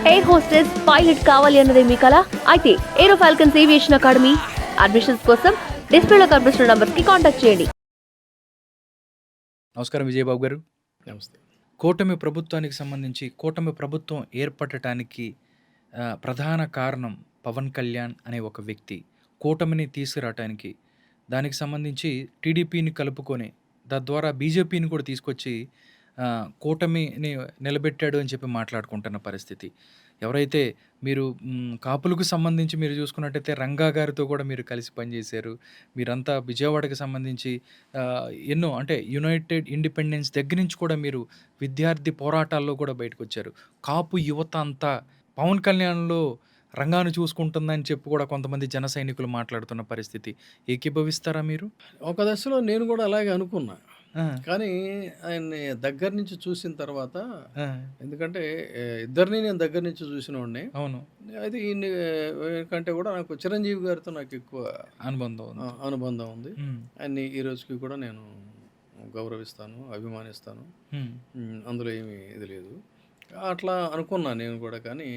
Air hostess, pilot కావాలి అన్నదే మీ కల? అయితే ఏరో ఫాల్కన్స్ ఏవియేషన్ అకాడమీ అడ్మిషన్స్ కోసం డిస్ప్లేలో కనిపిస్తున్న నంబర్స్ కి కాంటాక్ట్ చేయండి. నమస్కారం విజయబాబు గారు. నమస్తే. కూటమి ప్రభుత్వానికి సంబంధించి కూటమి ప్రభుత్వం ఏర్పడటానికి ప్రధాన కారణం పవన్ కళ్యాణ్ అనే ఒక వ్యక్తి కూటమిని తీసుకురావటానికి, దానికి సంబంధించి టీడీపీని కలుపుకొని తద్వారా బీజేపీని కూడా తీసుకొచ్చి కూటమిని నిలబెట్టాడు అని చెప్పి మాట్లాడుకుంటున్న పరిస్థితి. ఎవరైతే మీరు కాపులకు సంబంధించి మీరు చూసుకున్నట్టయితే రంగా గారితో కూడా మీరు కలిసి పనిచేశారు. మీరంతా విజయవాడకి సంబంధించి ఎన్నో అంటే యునైటెడ్ ఇండిపెండెన్స్ దగ్గర నుంచి కూడా మీరు విద్యార్థి పోరాటాల్లో కూడా బయటకొచ్చారు. కాపు యువత అంతా పవన్ కళ్యాణ్‌లో రంగాను చూసుకుంటుందని చెప్పి కూడా కొంతమంది జన సైనికులు మాట్లాడుతున్న పరిస్థితి. ఏకీభవిస్తారా మీరు? ఒక దశలో నేను కూడా అలాగే అనుకున్నా. ఆ! కానీ ఆయన్ని దగ్గర నుంచి చూసిన తర్వాత ఆ! ఎందుకంటే ఇద్దరిని నేను దగ్గర నుంచి చూసినోడిని. అవును. అయితే ఈయన్ని కంటే కూడా నాకు చిరంజీవి గారితో నాకు ఎక్కువ అనుబంధం ఉంది. అనుబంధం ఉంది. హ్మ్. ఆయన్ని ఈ రోజుకి కూడా నేను గౌరవిస్తాను, అభిమానిస్తాను. హ్మ్. అందులో ఏమీ ఇది లేదు. అట్లా అనుకున్నా నేను కూడా. కానీ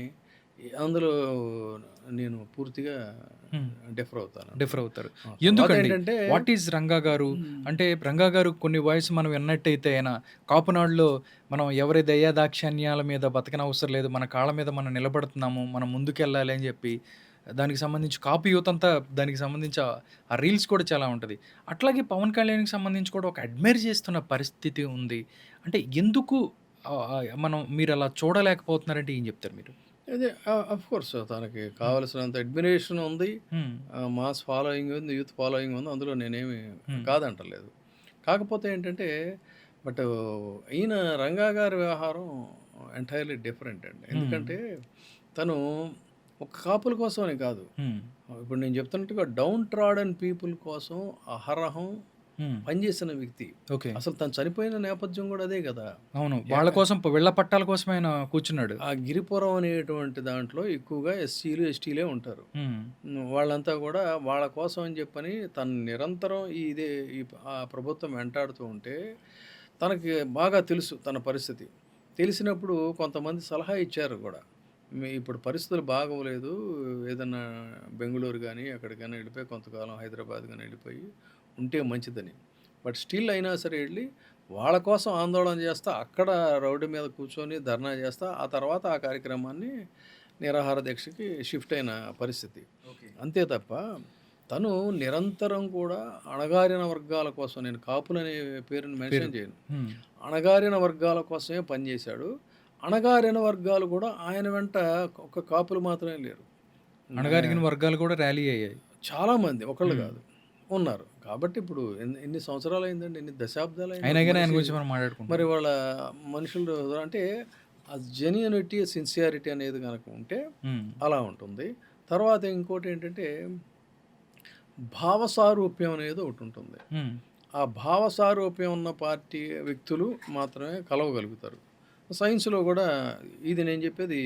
అందులో నేను పూర్తిగా హ్మ్. డిఫర్ అవుతాను. డిఫర్ అవుతారు. తర్వాత ఎందుకండి? ఏంటంటే వాట్ ఈజ్ రంగా గారు? అంటే రంగా గారు కొన్ని వాయిస్ మనం విన్నట్టయితే ఆయన కాపునాడులో మనం ఎవరి దయాదాక్షిణ్యాల మీద బతకనవసరం లేదు. మన కాళ్ళ మీద మనం నిలబడుతున్నాము. మనం ముందుకెళ్ళాలి అని చెప్పి దానికి సంబంధించి కాపు యూత్ అంతా దానికి సంబంధించి ఆ రీల్స్ కూడా చాలా ఉంటది. అట్లాగే పవన్ కళ్యాణ్‌కి సంబంధించి కూడా ఒక అడ్మైర్ చేస్తున్న పరిస్థితి ఉంది. అంటే ఎందుకు మనం మీరలా చూడలేకపోతున్నారంటే ఏం చెప్తారు మీరు? అదే ఆఫ్‌కోర్స్ తనకి కావాల్సినంత అడ్మిరేషన్ ఉంది. హ్మ్. మాస్ ఫాలోయింగ్ ఉంది. యూత్ ఫాలోయింగ్ ఉంది. అందులో నేనేమి హ్మ్. కాదంటలేదు. కాకపోతే ఏంటంటే బట్ ఈయన రంగా గారి వ్యవహారం ఎంటైర్‌లీ డిఫరెంట్ అండి. ఎందుకంటే తను ఒక కాపుల కోసమని కాదు. హ్మ్. ఇప్పుడు నేను చెప్తున్నట్టుగా డౌన్ ట్రాడన్ పీపుల్ కోసం అహరహం హ్మ్. పనిచేసిన వ్యక్తి. ఓకే. అసలు తను చనిపోయిన నేపథ్యం కూడా అదే కదా! అవును. వాళ్ళ కోసం వీళ్ళ పట్టాల కోసమే ఆయన కూర్చున్నాడు. ఆ గిరిపురం అనేటువంటి దాంట్లో ఎక్కువగా ఎస్సీలు, ఎస్టీలే ఉంటారు. హ్మ్. వాళ్ళంతా కూడా వాళ్ళ కోసం అని చెప్పని తను నిరంతరం ఈ ప్రభుత్వం వెంటాడుతూ ఉంటే తనకి బాగా తెలుసు తన పరిస్థితి. తెలిసినప్పుడు కొంతమంది సలహా ఇచ్చారు కూడా. ఇప్పుడు పరిస్థితులు బాగోలేదు. ఏదన్నా బెంగుళూరు గానీ, ఎక్కడికైనా వెళ్ళిపోయి కొంతకాలం హైదరాబాద్ గానీ వెళ్ళిపోయి ఉంటే మంచిదని. బట్ స్టిల్ అయినా సరే వెళ్ళి వాళ్ళ కోసం ఆందోళన చేస్తా, అక్కడ రోడ్డు మీద కూర్చొని ధర్నా చేస్తా, ఆ తర్వాత ఆ కార్యక్రమాన్ని నిరాహార దీక్షకి షిఫ్ట్ అయిన పరిస్థితి. అంతే తప్ప తను నిరంతరం కూడా అణగారిన వర్గాల కోసం, నేను కాపులనే పేరుని మెన్షన్ చేయను, హ్మ్. అణగారిన వర్గాల కోసమే పనిచేశాడు. అణగారిన వర్గాలు కూడా ఆయన వెంట ఒక కాపులు మాత్రమే లేరు. అణగారిన వర్గాలు కూడా ర్యాలీ అయ్యాయి. చాలామంది ఒకళ్ళు హ్మ్. కాదు ఉన్నారు. కాబట్టి ఇప్పుడు ఎన్ని సంవత్సరాలు అయిందండి, ఎన్ని దశాబ్దాలు అయింది అయినా ఒక గాని ఆయన మనిషి. గురించి మనం మరి మాట్లాడుకుంటున్నాం. వాళ్ళ మనుషులు అంటే ఆ జెన్యూనిటీ, సిన్సియారిటీ అనేది కనుక ఉంటే హ్మ్. అలా ఉంటుంది. తర్వాత ఇంకోటి ఏంటంటే భావసారూప్యం అనేది ఒకటి ఉంటుంది. హ్మ్. ఆ భావసారూప్యం ఉన్న పార్టీ వ్యక్తులు మాత్రమే కలవగలుగుతారు. సైన్స్‌లో కూడా ఇది నేను చెప్పేది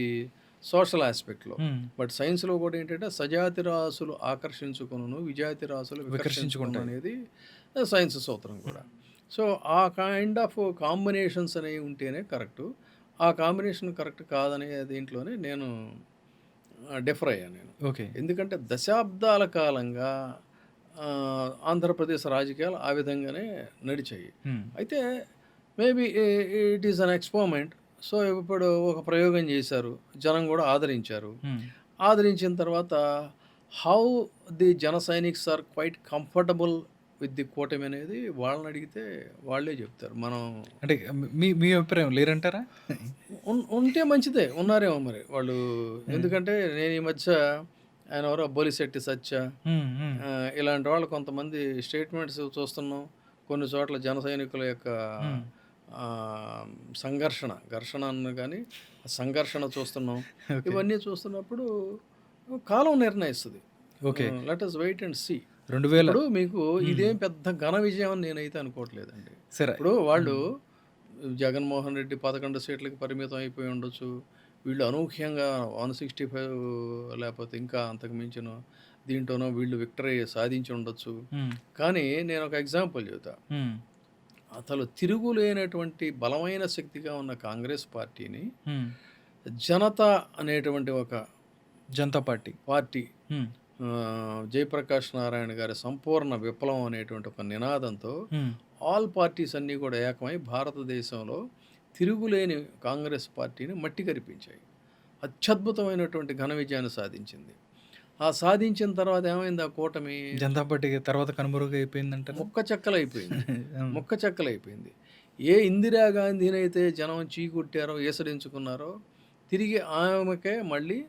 సోషల్ ఆస్పెక్ట్‌లో. హ్మ్. బట్ సైన్స్‌లో కూడా ఏంటంటే సజాతి రాసులు ఆకర్షించుకొనును, విజాతి రాసులు వికర్షించుకొనును వికర్షించుకుంటాయి. అనేది సైన్స్ సూత్రం కూడా. సో, ఆ కైండ్ ఆఫ్ కాంబినేషన్స్ అనేవి ఉంటేనే కరెక్టు. ఆ కాంబినేషన్ కరెక్ట్ కాదనే దీంట్లోనే నేను డిఫర్ అయ్యాను నేను. ఓకే. ఎందుకంటే దశాబ్దాల కాలంగా ఆంధ్రప్రదేశ్ రాజకీయాలు ఆ విధంగానే నడిచాయి. హ్మ్. అయితే maybe it is an experiment. So, ఇప్పుడు ఒక ప్రయోగం చేశారు. జనం కూడా ఆదరించారు. హ్మ్. ఆదరించిన తర్వాత how the Jana Sainiks are quite comfortable with the కూటమి అనేది వాళ్ళని అడిగితే వాళ్ళే చెప్తారు. మనం అంటే మీ మీ అభిప్రాయం లేరంటారా? ఉంటే మంచిదే. ఉన్నారేమో మరి వాళ్ళు. హ్మ్. ఎందుకంటే నేను ఈ మధ్య ఆయన ఎవరో బొలిశెట్టి సత్య, హ్మ్. హ్మ్. ఇలాంటి వాళ్ళు కొంతమంది స్టేట్మెంట్స్ చూస్తున్నాం. కొన్ని చోట్ల జన సైనికుల యొక్క హ్మ్. ఘర్షణ అన్నా కానీ సంఘర్షణ చూస్తున్నాం. ఓకే. ఇవన్నీ చూస్తున్నప్పుడు కాలం నిర్ణయిస్తుంది. Okay. Let us wait and see. 2000 ఇప్పుడు మీకు హ్మ్. ఇదేం పెద్ద ఘన విజయం అని నేనైతే అనుకోవట్లేదండి. సరే. ఇప్పుడు వాళ్ళు హ్మ్. జగన్మోహన్ రెడ్డి 11 సీట్లకి పరిమితం అయిపోయి ఉండొచ్చు. వీళ్ళు అనూహ్యంగా 165 లేకపోతే ఇంకా అంతకు మించిన దీంట్లోనో వీళ్ళు విక్టరీ సాధించి ఉండొచ్చు. హ్మ్. కానీ నేను ఒక ఎగ్జాంపుల్ చెబుతా. హ్మ్. అసలు తిరుగులేనటువంటి బలమైన శక్తిగా ఉన్న కాంగ్రెస్ పార్టీని హ్మ్. జనతా అనేటువంటి ఒక జనతా పార్టీ. పార్టీ హ్మ్. జయప్రకాష్ నారాయణ గారి సంపూర్ణ విప్లవం అనేటువంటి ఒక నినాదంతో హ్మ్. ఆల్ పార్టీస్ అన్నీ కూడా ఏకమై భారతదేశంలో తిరుగులేని కాంగ్రెస్ పార్టీని మట్టి కరిపించాయి. అత్యద్భుతమైనటువంటి ఘన విజయాన్ని సాధించింది. ఆ సాధించిన తర్వాత ఏమైంది ఆ కూటమి? జనతా పార్టీ తర్వాత కనుమరుగైపోయిందంటారా? ముక్క చెక్కలైపోయింది. హ్మ్. ముక్క చెక్కలైపోయింది. ఏ ఇందిరాగాంధీనైతే జనం చీకొట్టారో, ఈసడించుకున్నారో, తిరిగి ఆమెకే మళ్ళీ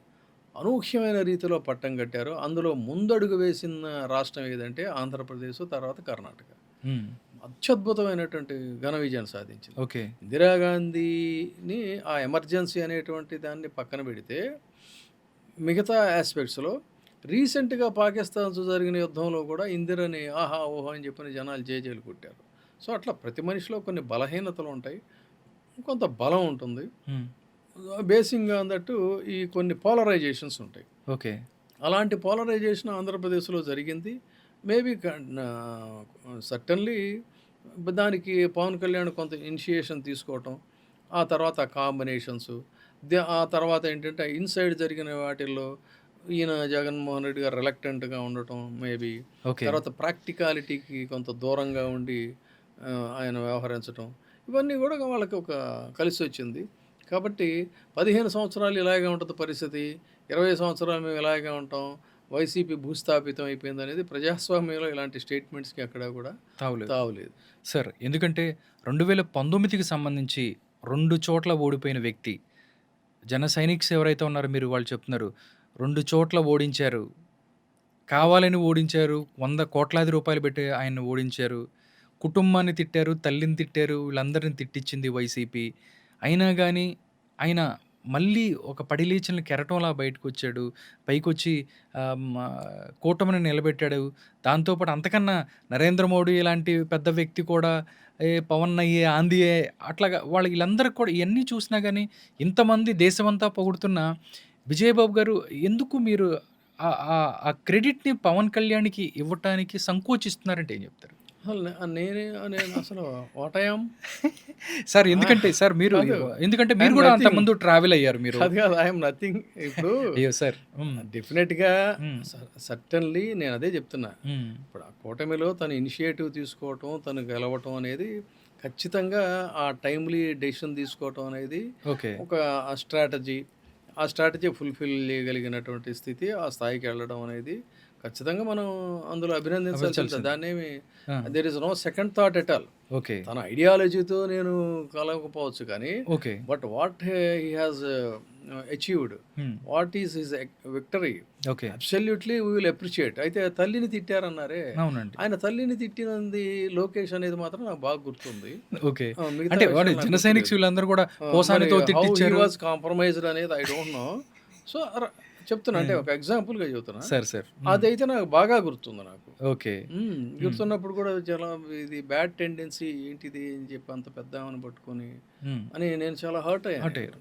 అనూహ్యమైన రీతిలో పట్టం కట్టారు. అందులో ముందడుగు వేసిన రాష్ట్రం ఏదంటే ఆంధ్రప్రదేశ్, తర్వాత కర్ణాటక. హ్మ్. అత్యద్భుతమైనటువంటి ఘన విజయాన్ని సాధించింది. ఓకే. ఇందిరాగాంధీని ఆ ఎమర్జెన్సీ అనేటువంటి దాన్ని పక్కన పెడితే, మిగతా ఆస్పెక్ట్స్‌లో రీసెంట్‌గా పాకిస్తాన్‌తో జరిగిన యుద్ధంలో కూడా ఇందిరని ఆహా! ఓహో! అని చెప్పని జనాలు జేజేలు కొట్టారు. సో, అట్లా ప్రతి మనిషిలో కొన్ని బలహీనతలు ఉంటాయి. కొంత బలం ఉంటుంది. హ్మ్. బేసింగ్‌గా దట్టు ఈ కొన్ని పోలరైజేషన్స్ ఉంటాయి. ఓకే. అలాంటి పోలరైజేషన్ ఆంధ్రప్రదేశ్‌లో జరిగింది. మేబీ సర్టన్లీ దానికి పవన్ కళ్యాణ్ కొంత ఇనిషియేషన్ తీసుకోవటం, ఆ తర్వాత కాంబినేషన్స్, ఆ తర్వాత ఏంటంటే ఇన్సైడ్ జరిగిన వాటిల్లో ఈయన జగన్మోహన్ రెడ్డి గారు రిలక్టెంట్‌గా ఉండటం మేబీ. ఓకే. తర్వాత ప్రాక్టికాలిటీకి కొంత దూరంగా ఉండి ఆయన వ్యవహరించటం. ఇవన్నీ కూడా వాళ్ళకి ఒక కలిసొచ్చింది. కాబట్టి 15 సంవత్సరాలు ఇలాగే ఉంటది పరిస్థితి. 20 సంవత్సరాలు మేము ఇలాగే ఉంటాం. వైసీపీ భూస్థాపితం అయిపోయిందనేది ప్రజాస్వామ్యంలో ఇలాంటి స్టేట్మెంట్స్‌కి ఎక్కడా కూడా తావులేదు. తావులేదు. సార్, ఎందుకంటే 2019కి సంబంధించి 2 చోట్ల ఓడిపోయిన వ్యక్తి. జన సైనిక్స్ ఎవరైతే ఉన్నారో మీరు వాళ్ళు చెప్తున్నారు. 2 చోట్ల ఓడించారు. కావాలని ఓడించారు. 100 కోట్లాది రూపాయలు పెట్టి ఆయన్ని ఓడించారు. కుటుంబాన్ని తిట్టారు, తల్లిని తిట్టారు, వీళ్ళందరిని తిట్టిచ్చింది వైసీపీ. అయినా గానీ ఆయన మళ్ళీ ఒక పడిలేచిన కెరటంలా బయటకొచ్చాడు. పైకొచ్చి కూటమిని నిలబెట్టాడు. దాంతో పాటు అంతకన్నా నరేంద్ర మోడీ లాంటి పెద్ద వ్యక్తి కూడా పవన్ అయ్యే, ఆంధీయే అట్లాగా వీళ్ళందరికి కూడా ఇయన్నీ చూసినా గానీ ఇంతమంది దేశమంతా పొగుడుతున్న విజయబాబు గారు ఎందుకు మీరు ఆ క్రెడిట్‌ని పవన్ కళ్యాణ్‌కి ఇవ్వటానికి సంకోచిస్తున్నారంటే ఏం చెప్తారు? అసలు నేను అసలు వాట్ ఐ యామ్ సార్ ఎందుకంటే సార్ మీరు కాదు. ఎందుకంటే ఐ మీరు యామ్ కూడా నథింగ్. అంతకుముందు ట్రావెల్ అయ్యారు మీరు. కాదు కాదు. I am nothing. ఇప్పుడు అయ్యో! సార్. హ్మ్. డెఫినెట్‌గా హ్మ్. సర్టన్లీ నేను అదే చెప్తున్నా. హ్మ్. ఇప్పుడు ఆ కూటమిలో తను ఇనిషియేటివ్ తీసుకోవటం, తను గెలవటం అనేది ఖచ్చితంగా ఆ టైమ్లీ డెసిషన్ తీసుకోవటం అనేది ఓకే. ఒక స్ట్రాటజీ. ఆ స్ట్రాటజీ ఫుల్‌ఫిల్ చేయగలిగినటువంటి స్థితి, ఆ స్థాయికి వెళ్ళడం అనేది ఖచ్చితంగా మనం అందులో అభినందించాల్సిందే. అభినందించాల్సిందే. దాన్నేమి ఆ! There is no second thought at all. Okay. తన ఐడియాలజీతో నేను కలవకపోవచ్చు కానీ, okay. But what he has achieved, hmm. What is his victory, okay. Absolutely we will appreciate. అయితే తల్లిని తిట్టారన్నారే, అవునండి. ఆయన తల్లిని తిట్టినంది లోకేష్ అనేది మాత్రం నాకు బాగా గుర్తుంది. ఓకే. మిగతా అంటే వాడు విషయాలు నాకు జన సైనిక్స్ గుర్తులేదు. వీళ్ళందరూ కూడా మరి పోసానితో హౌ హీ తిట్టిచ్చారు. వాజ్ కాంప్రమైజ్డ్ అనేది ఐ డోంట్ నో. సో చెప్తున్నా, అంటే ఒక ఎగ్జాంపుల్గా చెబుతున్నా. సార్. హ్మ్. అదైతే నాకు బాగా గుర్తుంది నాకు. ఓకే. గుర్తున్నప్పుడు కూడా చాలా ఇది బ్యాడ్ టెండెన్సీ ఏంటిది అని చెప్పి అంత పెద్ద ఆమెను పట్టుకొని హ్మ్. అని నేను చాలా హర్ట్ హర్ట్ అయ్యాను. అయ్యారు.